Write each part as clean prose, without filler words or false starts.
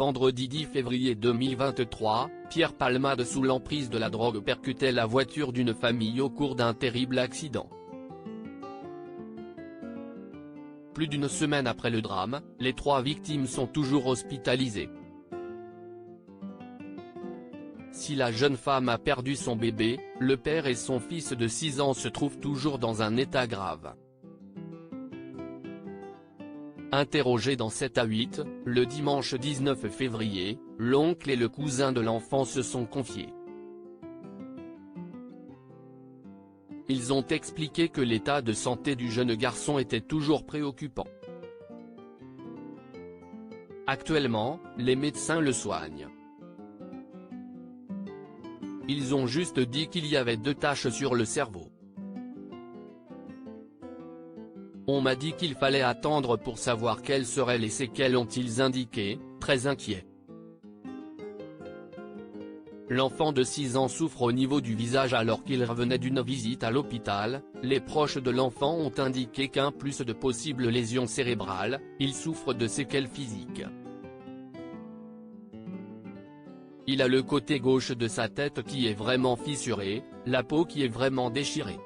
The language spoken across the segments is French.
vendredi 10 février 2023, Pierre Palmade sous l'emprise de la drogue percutait la voiture d'une famille au cours d'un terrible accident. Plus d'une semaine après le drame, les 3 victimes sont toujours hospitalisées. Si la jeune femme a perdu son bébé, le père et son fils de 6 ans se trouvent toujours dans un état grave. Interrogés dans 7 à 8, le dimanche 19 février, l'oncle et le cousin de l'enfant se sont confiés. Ils ont expliqué que l'état de santé du jeune garçon était toujours préoccupant. Actuellement, les médecins le soignent. Ils ont juste dit qu'il y avait 2 taches sur le cerveau. On m'a dit qu'il fallait attendre pour savoir quelles seraient les séquelles, ont-ils indiqué, très inquiets. L'enfant de 6 ans souffre au niveau du visage alors qu'il revenait d'une visite à l'hôpital. Les proches de l'enfant ont indiqué qu'en plus de possibles lésions cérébrales, il souffre de séquelles physiques. Il a le côté gauche de sa tête qui est vraiment fissuré, la peau qui est vraiment déchirée.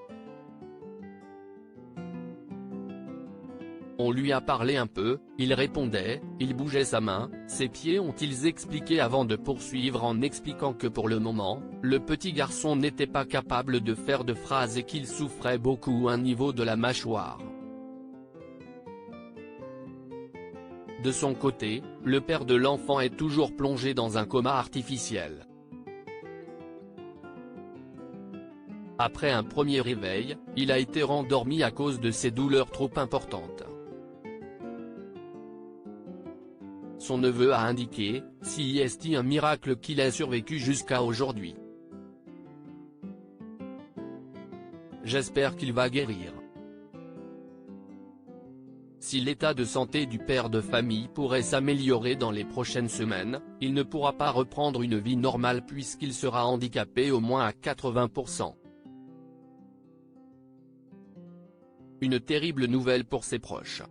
On lui a parlé un peu, il répondait, il bougeait sa main, ses pieds, ont-ils expliqué avant de poursuivre en expliquant que pour le moment, le petit garçon n'était pas capable de faire de phrases et qu'il souffrait beaucoup au niveau de la mâchoire. De son côté, le père de l'enfant est toujours plongé dans un coma artificiel. Après un premier réveil, il a été rendormi à cause de ses douleurs trop importantes. Son neveu a indiqué, si est un miracle qu'il ait survécu jusqu'à aujourd'hui. J'espère qu'il va guérir. Si l'état de santé du père de famille pourrait s'améliorer dans les prochaines semaines, il ne pourra pas reprendre une vie normale puisqu'il sera handicapé au moins à 80%. Une terrible nouvelle pour ses proches.